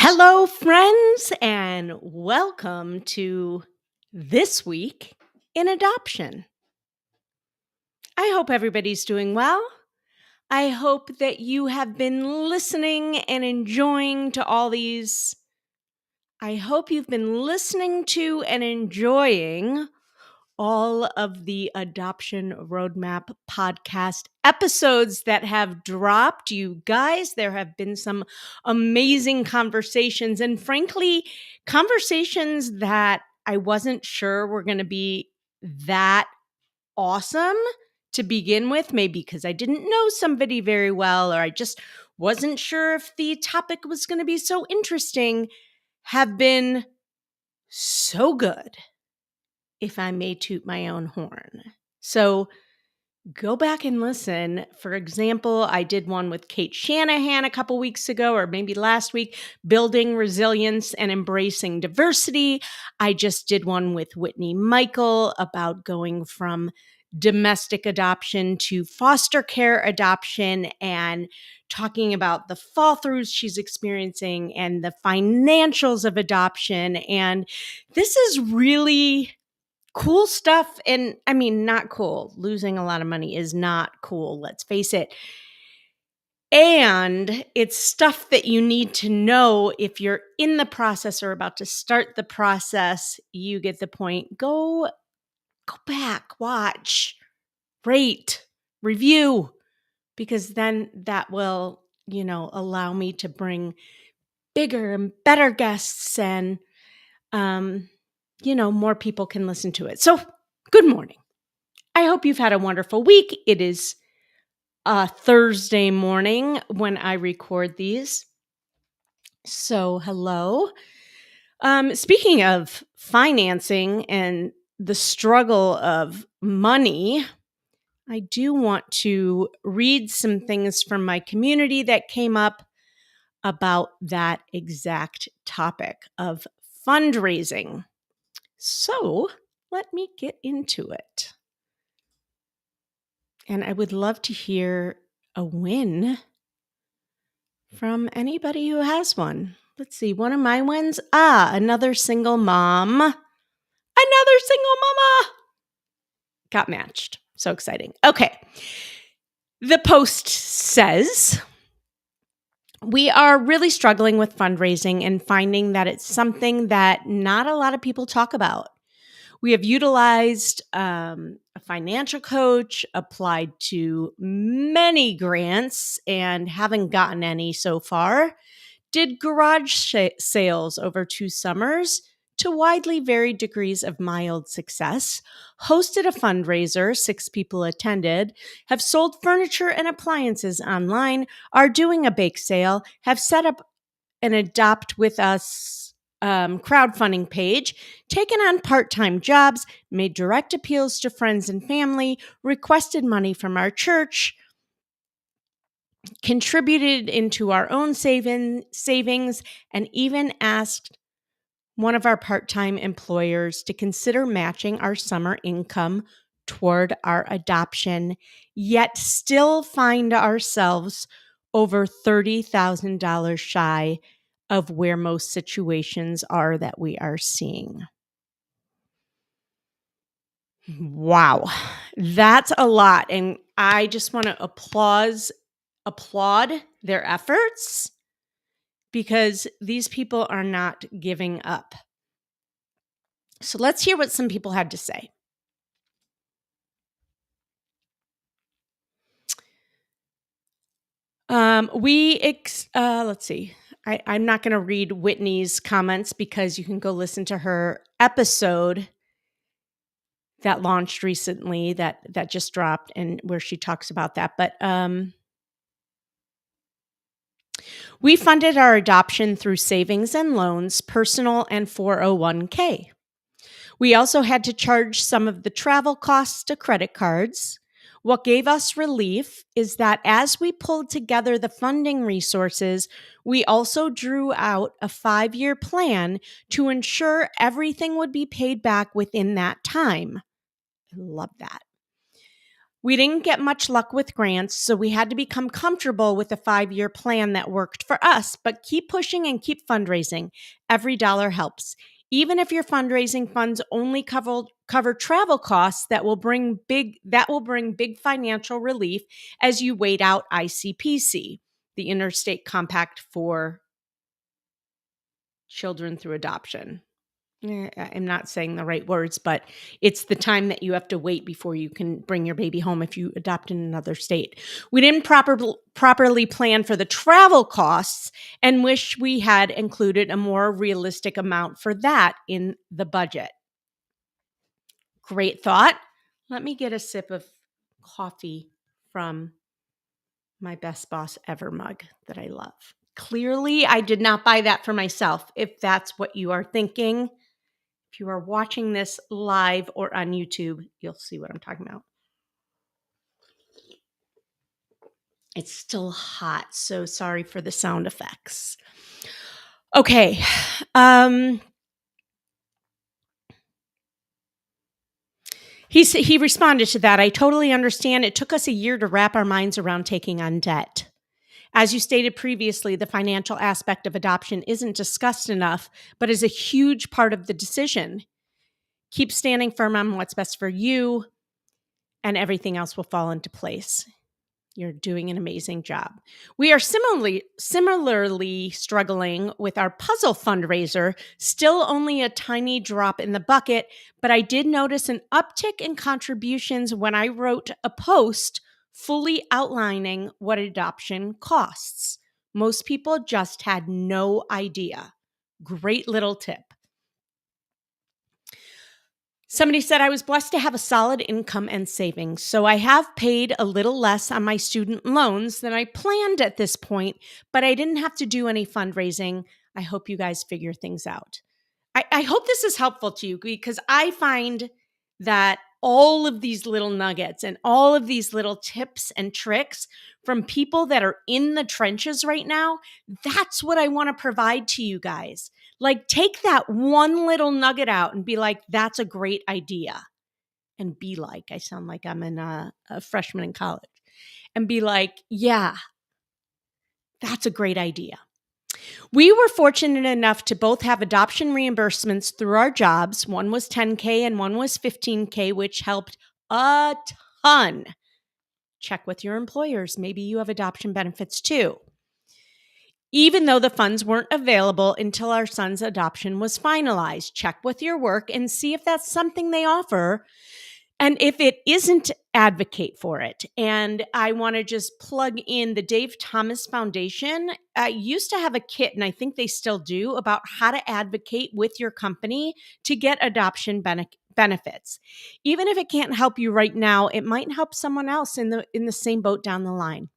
Hello, friends, and welcome to This Week in Adoption. I hope everybody's doing well. I hope that you have been listening and enjoying to all these. I hope you've been listening to and enjoying all of the Adoption Roadmap podcast episodes that have dropped. You guys, there have been some amazing conversations, and frankly, conversations that I wasn't sure were going to be that awesome to begin with, maybe because I didn't know somebody very well, or I just wasn't sure if the topic was going to be so interesting, have been so good, if I may toot my own horn. So go back and listen. For example, I did one with Kate Shanahan a couple weeks ago, or maybe last week, building resilience and embracing diversity. I just did one with Whitney Michael about going from domestic adoption to foster care adoption and talking about the fall throughs she's experiencing and the financials of adoption. And this is really cool stuff. And I mean, not cool. Losing a lot of money is not cool, let's face it. And it's stuff that you need to know if you're in the process or about to start the process. You get the point. Go back, watch, rate, review, because then that will, allow me to bring bigger and better guests and more people can listen to it. So, good morning. I hope you've had a wonderful week. It is Thursday morning when I record these. So, hello. Speaking of financing and the struggle of money, I do want to read some things from my community that came up about that exact topic of fundraising. So, let me get into it. And I would love to hear a win from anybody who has one. Let's see, one of my wins. Another single mom. Another single mama. Got matched. So exciting. Okay. The post says, we are really struggling with fundraising and finding that it's something that not a lot of people talk about. We have utilized a financial coach, applied to many grants, and haven't gotten any so far. Did garage sales over 2 summers to widely varied degrees of mild success. Hosted a fundraiser, 6 people attended. Have sold furniture and appliances online. Are doing a bake sale. Have set up an Adopt With Us crowdfunding page, taken on part-time jobs, made direct appeals to friends and family, requested money from our church, contributed into our own savings, and even asked one of our part-time employers to consider matching our summer income toward our adoption, yet still find ourselves over $30,000 shy of where most situations are that we are seeing. Wow, that's a lot. And I just want to applaud their efforts because these people are not giving up. So let's hear what some people had to say. Let's see. I'm not going to read Whitney's comments because you can go listen to her episode that launched recently that just dropped and where she talks about that. But we funded our adoption through savings and loans, personal and 401k. We also had to charge some of the travel costs to credit cards. What gave us relief is that as we pulled together the funding resources, we also drew out a 5-year plan to ensure everything would be paid back within that time. I love that. We didn't get much luck with grants, so we had to become comfortable with a 5-year plan that worked for us, but keep pushing and keep fundraising. Every dollar helps. Even if your fundraising funds only cover travel costs, that will bring big financial relief as you wait out ICPC, the Interstate Compact for Children Through Adoption. I'm not saying the right words, but it's the time that you have to wait before you can bring your baby home if you adopt in another state. We didn't properly plan for the travel costs and wish we had included a more realistic amount for that in the budget. Great thought. Let me get a sip of coffee from my Best Boss Ever mug that I love. Clearly, I did not buy that for myself. If that's what you are thinking, if you are watching this live or on YouTube, you'll see what I'm talking about. It's still hot, so sorry for the sound effects. Okay. He responded to that. I totally understand. It took us a year to wrap our minds around taking on debt. As you stated previously, the financial aspect of adoption isn't discussed enough, but is a huge part of the decision. Keep standing firm on what's best for you, and everything else will fall into place. You're doing an amazing job. We are similarly struggling with our puzzle fundraiser, still only a tiny drop in the bucket, but I did notice an uptick in contributions when I wrote a post fully outlining what adoption costs. Most people just had no idea. Great little tip. Somebody said I was blessed to have a solid income and savings, so I have paid a little less on my student loans than I planned at this point, but I didn't have to do any fundraising. I hope you guys figure things out. I hope this is helpful to you, because I find that all of these little nuggets and all of these little tips and tricks from people that are in the trenches right now, that's what I want to provide to you guys. Like, take that one little nugget out and be like, that's a great idea. And be like, I sound like I'm a freshman in college. And be like, yeah, that's a great idea. We were fortunate enough to both have adoption reimbursements through our jobs. One was $10K and one was $15K, which helped a ton. Check with your employers. Maybe you have adoption benefits too. Even though the funds weren't available until our son's adoption was finalized, check with your work and see if that's something they offer. And if it isn't, advocate for it. And I want to just plug in the Dave Thomas Foundation. I used to have a kit, and I think they still do, about how to advocate with your company to get adoption benefits. Even if it can't help you right now, it might help someone else in the same boat down the line.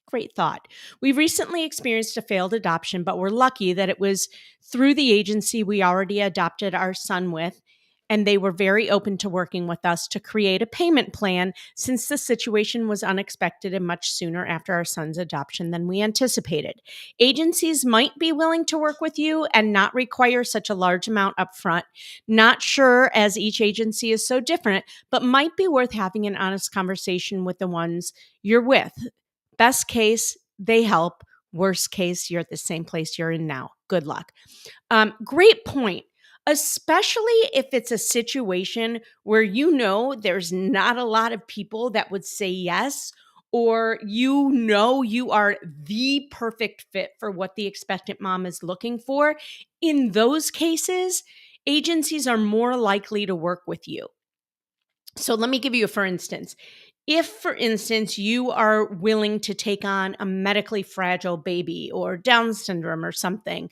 Great thought. We recently experienced a failed adoption, but we're lucky that it was through the agency we already adopted our son with, and they were very open to working with us to create a payment plan, since the situation was unexpected and much sooner after our son's adoption than we anticipated. Agencies might be willing to work with you and not require such a large amount upfront. Not sure, as each agency is so different, but might be worth having an honest conversation with the ones you're with. Best case, they help. Worst case, you're at the same place you're in now. Good luck. Great point. Especially if it's a situation where you know there's not a lot of people that would say yes, or you know you are the perfect fit for what the expectant mom is looking for. In those cases, agencies are more likely to work with you. So let me give you a for instance. If, for instance, you are willing to take on a medically fragile baby or Down syndrome or something,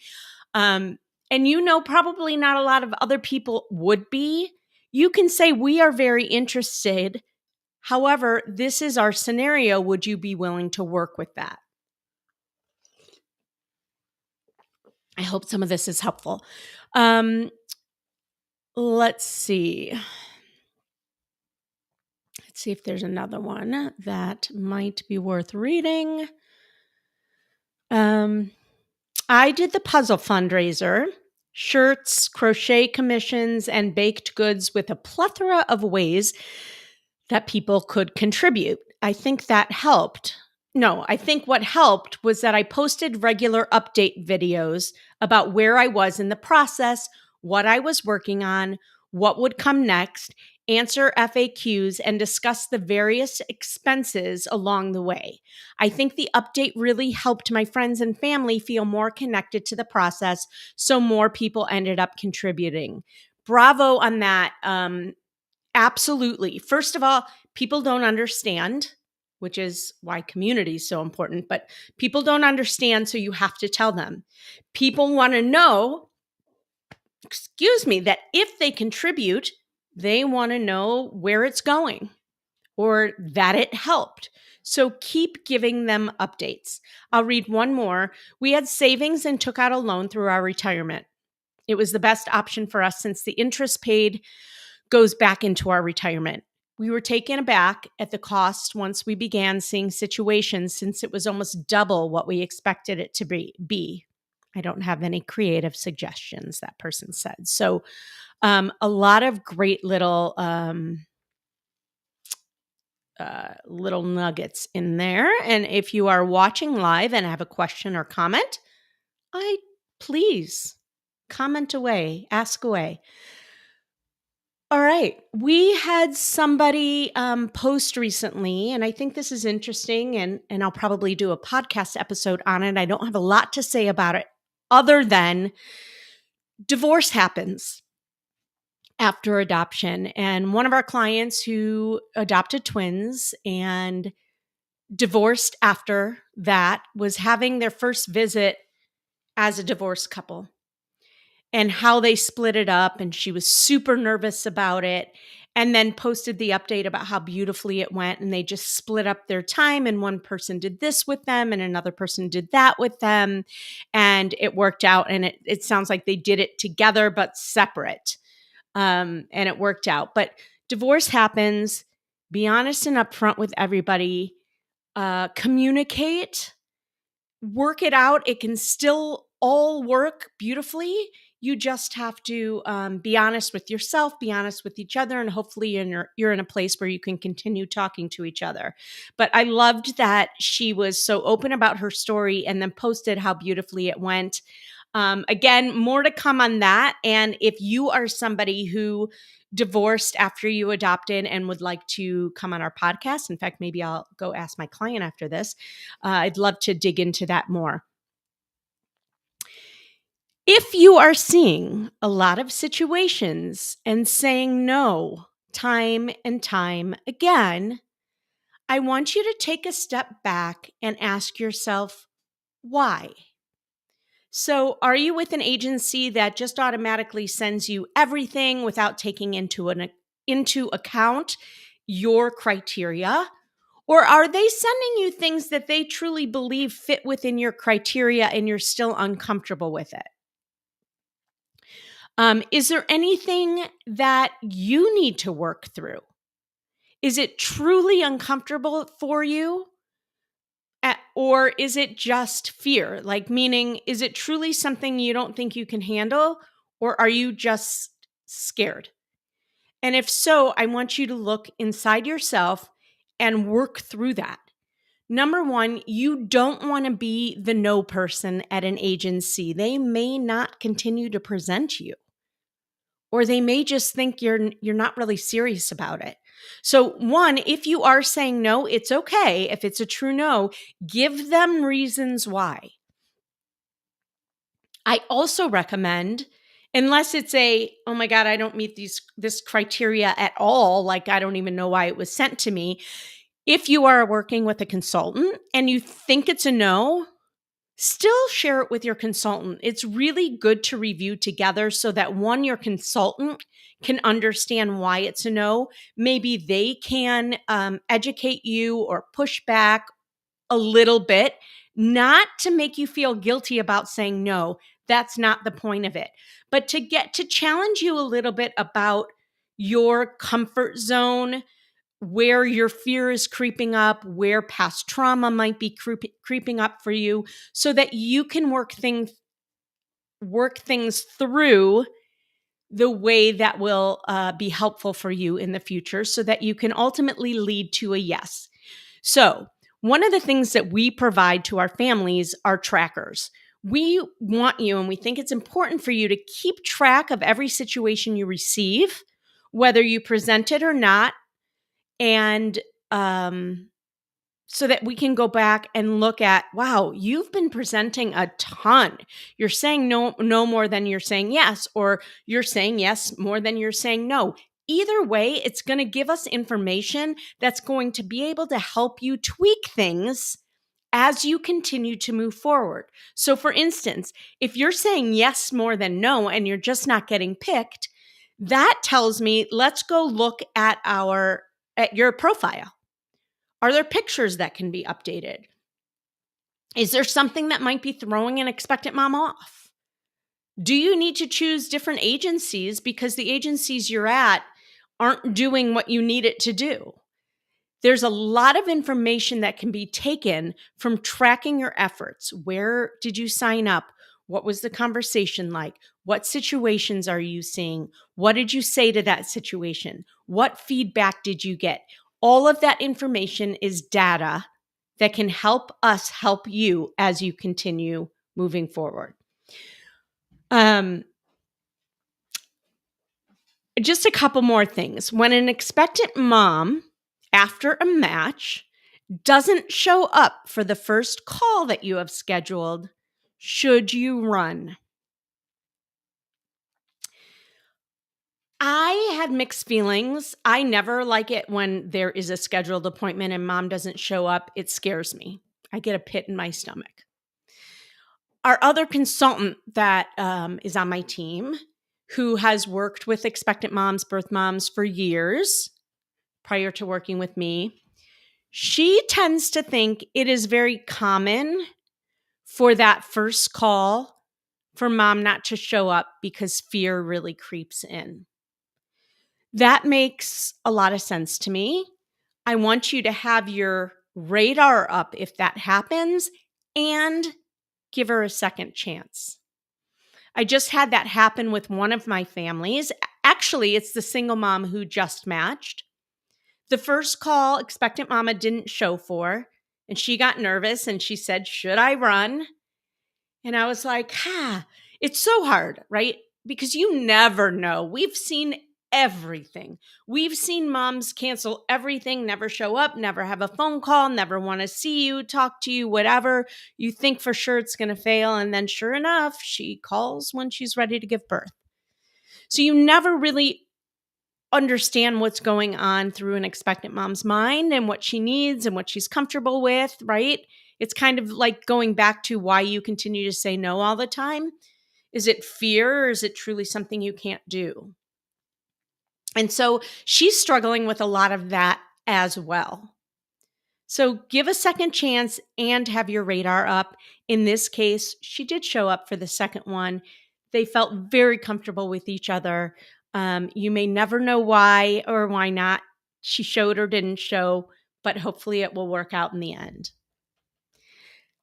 and you know probably not a lot of other people would be, you can say, we are very interested. However, this is our scenario. Would you be willing to work with that? I hope some of this is helpful. Let's see. Let's see if there's another one that might be worth reading. I did the puzzle fundraiser, shirts, crochet commissions, and baked goods with a plethora of ways that people could contribute. I think that helped. No, I think what helped was that I posted regular update videos about where I was in the process, what I was working on, what would come next, answer FAQs, and discuss the various expenses along the way. I think the update really helped my friends and family feel more connected to the process, so more people ended up contributing. Bravo on that. Absolutely. First of all, people don't understand, which is why community is so important, but people don't understand, so you have to tell them. People want to know, that if they contribute, they want to know where it's going or that it helped. So keep giving them updates. I'll read one more. We had savings and took out a loan through our retirement. It was the best option for us since the interest paid goes back into our retirement. We were taken aback at the cost once we began seeing situations since it was almost double what we expected it to be. I don't have any creative suggestions, that person said. So a lot of great little nuggets in there. And if you are watching live and have a question or comment, please comment away, ask away. All right. We had somebody post recently, and I think this is interesting, and I'll probably do a podcast episode on it. I don't have a lot to say about it other than divorce happens after adoption. And one of our clients who adopted twins and divorced after that was having their first visit as a divorced couple, and how they split it up. And she was super nervous about it, and then posted the update about how beautifully it went. And they just split up their time. And one person did this with them and another person did that with them. And it worked out. And it sounds like they did it together, but separate. And it worked out. But divorce happens. Be honest and upfront with everybody. Communicate, work it out. It can still all work beautifully. You just have to be honest with yourself, be honest with each other, and hopefully you're in a place where you can continue talking to each other. But I loved that she was so open about her story and then posted how beautifully it went. Again, more to come on that. And if you are somebody who divorced after you adopted and would like to come on our podcast, in fact, maybe I'll go ask my client after this. I'd love to dig into that more. If you are seeing a lot of situations and saying no time and time again, I want you to take a step back and ask yourself, why? So, are you with an agency that just automatically sends you everything without taking into account your criteria? Or are they sending you things that they truly believe fit within your criteria and you're still uncomfortable with it? Is there anything that you need to work through? Is it truly uncomfortable for you? Or is it just fear? Like, meaning, is it truly something you don't think you can handle? Or are you just scared? And if so, I want you to look inside yourself and work through that. Number one, you don't want to be the no person at an agency. They may not continue to present you, or they may just think you're not really serious about it. So one, if you are saying no, it's okay. If it's a true no, give them reasons why. I also recommend, unless it's oh my God, I don't meet this criteria at all, like I don't even know why it was sent to me. If you are working with a consultant and you think it's a no, still share it with your consultant. It's really good to review together so that one, your consultant can understand why it's a no. Maybe they can educate you or push back a little bit, not to make you feel guilty about saying no. That's not the point of it, but to get to challenge you a little bit about your comfort zone, where your fear is creeping up, where past trauma might be creeping up for you, so that you can work things through the way that will be helpful for you in the future so that you can ultimately lead to a yes. So, one of the things that we provide to our families are trackers. We want you, and we think it's important for you to keep track of every situation you receive, whether you present it or not, and so that we can go back and look at, wow, you've been presenting a ton. You're saying no more than you're saying yes, or you're saying yes more than you're saying no. Either way, it's going to give us information that's going to be able to help you tweak things as you continue to move forward. So for instance, if you're saying yes more than no and you're just not getting picked, that tells me let's go look at your profile. Are there pictures that can be updated? Is there something that might be throwing an expectant mom off? Do you need to choose different agencies because the agencies you're at aren't doing what you need it to do? There's a lot of information that can be taken from tracking your efforts. Where did you sign up? What was the conversation like? What situations are you seeing? What did you say to that situation? What feedback did you get? All of that information is data that can help us help you as you continue moving forward. Just a couple more things. When an expectant mom, after a match, doesn't show up for the first call that you have scheduled, should you run? I had mixed feelings. I never like it when there is a scheduled appointment and mom doesn't show up. It scares me. I get a pit in my stomach. Our other consultant that is on my team, who has worked with expectant moms, birth moms for years prior to working with me, she tends to think it is very common for that first call for mom not to show up because fear really creeps in. That makes a lot of sense to me. I want you to have your radar up if that happens and give her a second chance. I just had that happen with one of my families. Actually, it's the single mom who just matched. The first call, expectant mama didn't show for, and she got nervous and she said, "Should I run?" And I was like, it's so hard, right? Because you never know. We've seen everything. We've seen moms cancel everything, never show up, never have a phone call, never want to see you, talk to you, whatever. You think for sure it's going to fail. And then sure enough, she calls when she's ready to give birth. So you never really understand what's going on through an expectant mom's mind and what she needs and what she's comfortable with, right? It's kind of like going back to why you continue to say no all the time. Is it fear or is it truly something you can't do? And so she's struggling with a lot of that as well. So give a second chance and have your radar up. In this case, she did show up for the second one. They felt very comfortable with each other. You may never know why or why not she showed or didn't show, but hopefully it will work out in the end.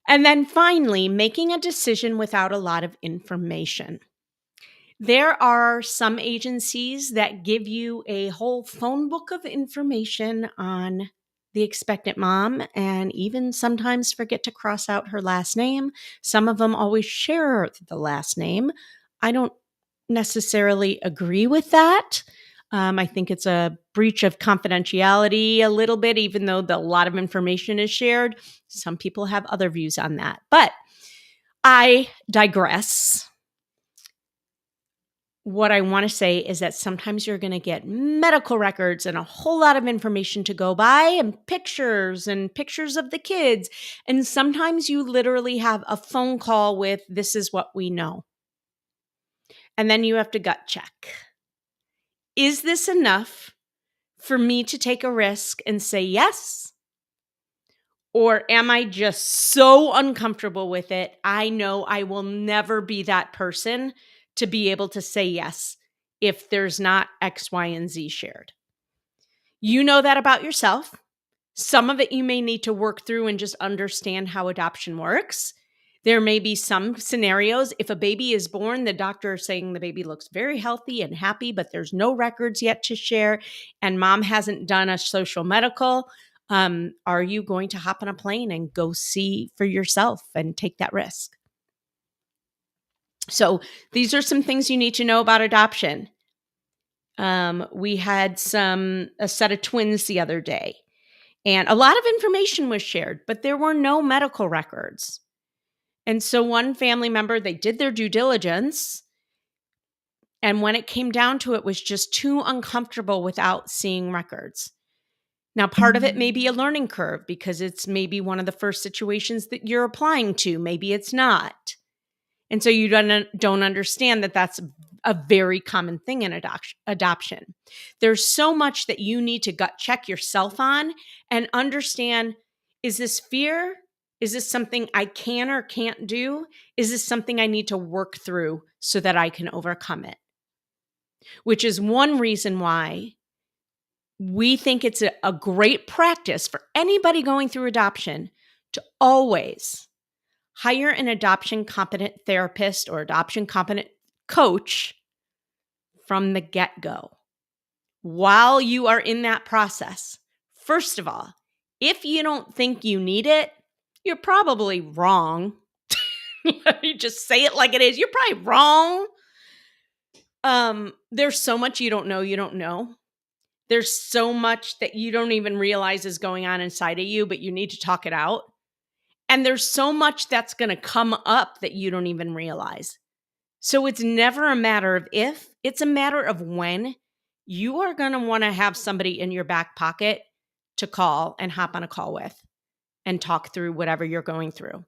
And then finally, making a decision without a lot of information. There are some agencies that give you a whole phone book of information on the expectant mom and even sometimes forget to cross out her last name. Some of them always share the last name. I don't necessarily agree with that. I think it's a breach of confidentiality a little bit, even though a lot of information is shared. Some people have other views on that, but I digress. What I want to say is that sometimes you're going to get medical records and a whole lot of information to go by and pictures of the kids. And sometimes you literally have a phone call with, "This is what we know." And then you have to gut check. Is this enough for me to take a risk and say yes? Or am I just so uncomfortable with it? I know I will never be that person to be able to say yes if there's not X, Y, and Z shared. You know that about yourself. Some of it you may need to work through and just understand how adoption works. There may be some scenarios, if a baby is born, the doctor is saying the baby looks very healthy and happy, but there's no records yet to share, and mom hasn't done a social medical. Are you going to hop on a plane and go see for yourself and take that risk? So these are some things you need to know about adoption. We had a set of twins the other day, and a lot of information was shared, but there were no medical records. And so one family member, they did their due diligence, and when it came down to it, was just too uncomfortable without seeing records. Now, part of it may be a learning curve because it's maybe one of the first situations that you're applying to. Maybe it's not. And so you don't understand that that's a very common thing in adoption. There's so much that you need to gut check yourself on and understand, is this fear? Is this something I can or can't do? Is this something I need to work through so that I can overcome it? Which is one reason why we think it's a great practice for anybody going through adoption to always hire an adoption competent therapist or adoption competent coach from the get-go while you are in that process. First of all, if you don't think you need it, you're probably wrong. Let me just say it like it is. You're probably wrong. There's so much you don't know. There's so much that you don't even realize is going on inside of you, but you need to talk it out. And there's so much that's going to come up that you don't even realize. So it's never a matter of if, it's a matter of when. You are going to want to have somebody in your back pocket to call and hop on a call with and talk through whatever you're going through,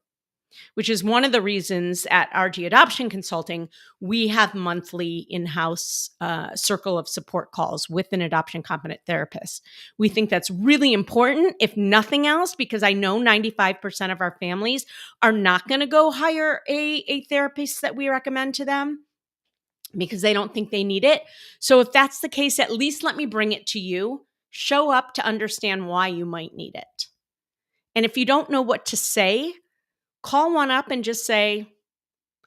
which is one of the reasons at RG Adoption Consulting, we have monthly in-house circle of support calls with an adoption competent therapist. We think that's really important, if nothing else, because I know 95% of our families are not going to go hire a therapist that we recommend to them because they don't think they need it. So if that's the case, at least let me bring it to you. Show up to understand why you might need it. And if you don't know what to say, call one up and just say,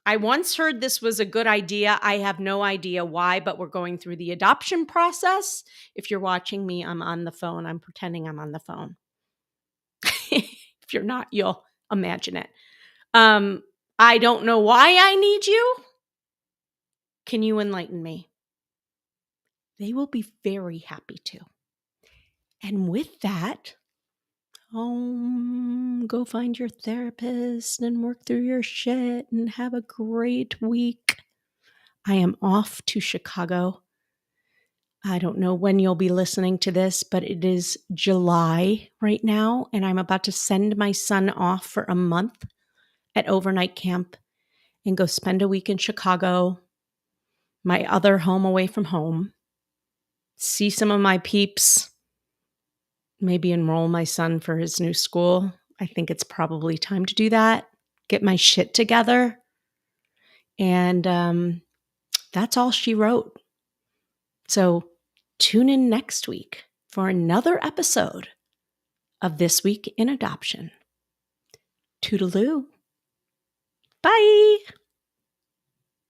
I once heard this was a good idea. I have no idea why, but we're going through the adoption process. If you're watching me, I'm on the phone. I'm pretending I'm on the phone. If you're not, you'll imagine it. I don't know why I need you. Can you enlighten me? They will be very happy to. And with that, go find your therapist and work through your shit and have a great week. I am off to Chicago. I don't know when you'll be listening to this, but it is July right now, and I'm about to send my son off for a month at overnight camp and go spend a week in Chicago, my other home away from home, see some of my peeps, maybe enroll my son for his new school. I think it's probably time to do that, get my shit together. And that's all she wrote. So tune in next week for another episode of This Week in Adoption. Toodaloo. Bye.